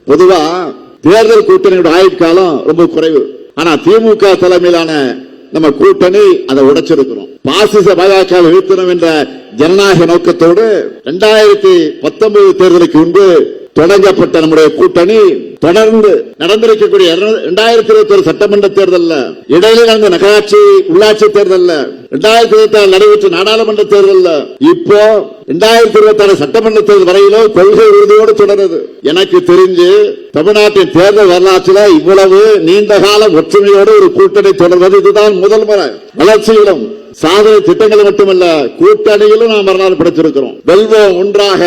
பொதுவா தேர்தல் கூட்டணியோட ஆயுட்காலம் ரொம்ப குறைவு. ஆனா திமுக தலைமையிலான நம்ம கூட்டணி அதை உடைச்சிருக்கிறோம். பாசிச பாஜக வீழ்த்தணும் என்ற ஜனநாயக நோக்கத்தோடு 2019 தேர்தலுக்கு முன்பு தொடங்கப்பட்ட நம்முடைய கூட்டணி தொடர்ந்து நடந்திருக்கக்கூடிய 2021 சட்டமன்ற தேர்தல், இடையில நடந்த நகராட்சி உள்ளாட்சி தேர்தல், 2026 நடைபெற்ற நாடாளுமன்ற தேர்தல், இப்போ 2026 சட்டமன்ற தேர்தல் வரையிலும் கொள்கை உறுதியோடு தொடருது. எனக்கு தெரிஞ்சு தமிழ்நாட்டின் தேர்தல் வரலாற்றில் இவ்வளவு நீண்ட கால ஒற்றுமையோடு ஒரு கூட்டணி தொடர்வது இதுதான் முதல் முறை. வளர்ச்சியிலும் சாதனை திட்டங்கள் மட்டுமல்ல, கூட்டணியிலும் நாம் வரலாறு படைத்திருக்கிறோம். வெல்வோம் ஒன்றாக.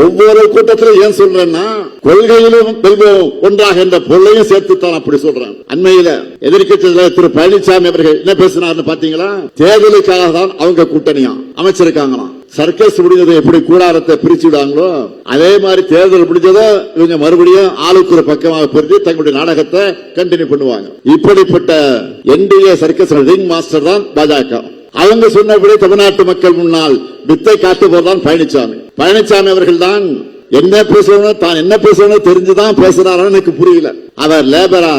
ஒவ்வொரு கூட்டத்திலும் ஏன் சொல்றேன்னா, கொள்கையிலும் வெல்வோம் ஒன்றாக என்ற பொருளையும் சேர்த்துத்தான் அப்படி சொல்றேன். அண்மையில எதிர்க்கட்சி தலைவர் திரு பழனிசாமி அவர்கள் என்ன பேசினார் பாத்தீங்களா? தேர்தலுக்காக தான் அவங்க கூட்டணியா அமைச்சிருக்காங்களாம். சர்க்கஸ் முடிஞ்சதை எப்படி கூடாரத்தை பிரிச்சு விடாங்களோ அதே மாதிரி தேர்தல் முடிஞ்சதோ இவங்க மறுபடியும் ஆளுக்கு ஒரு பக்கமாக பிரித்து தங்களுடைய நாடகத்தை கண்டினியூ பண்ணுவாங்க. இப்படிப்பட்ட என்டிஏ சர்க்கஸ் ரிங் மாஸ்டர் தான் பாஜக. அவங்க சொன்னபடி தமிழ்நாட்டு மக்கள் முன்னால் வித்தை காட்டுபவர்தான் பழனிசாமி அவர்கள் தான். என்ன பேசணும், தான் என்ன பேசணும் தெரிஞ்சுதான் பேசுறாரு. எனக்கு புரியல. அவர் லேபரா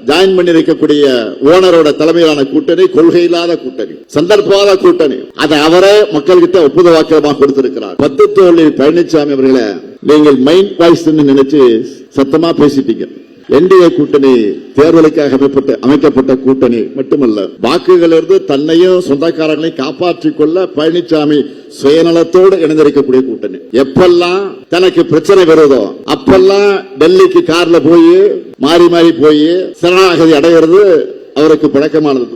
ஜாயின் பண்ணி வைக்கக்கூடிய ஓனரோட தலைமையிலான கூட்டணி கொள்கை இல்லாத கூட்டணி, சந்தர்ப்பாத கூட்டணி. அதை அவரே மக்கள்கிட்ட ஒப்புத வாக்கியமாக கொடுத்திருக்கிறார். 10 தோல்வி பழனிசாமி அவர்களை நீங்கள் மைண்ட் வாய்ஸ் நினைச்சு சத்தமா பேசிட்டீங்க. என்டிஏ கூட்டணி தேர்தலுக்காக அமைக்கப்பட்ட கூட்டணி மட்டுமல்ல, வாக்குகளிலிருந்து தன்னையும் சொந்தக்காரர்களையும் காப்பாற்றிக் கொள்ள பழனிசாமி சுயநலத்தோடு இணைந்திருக்கக்கூடிய கூட்டணி. எப்பெல்லாம் தனக்கு பிரச்சனை வருதோ அப்பெல்லாம் டெல்லிக்கு கார்ல போய் மாறி மாறி போய் சரணாகதி அடைகிறது அவருக்கு பழக்கமானது.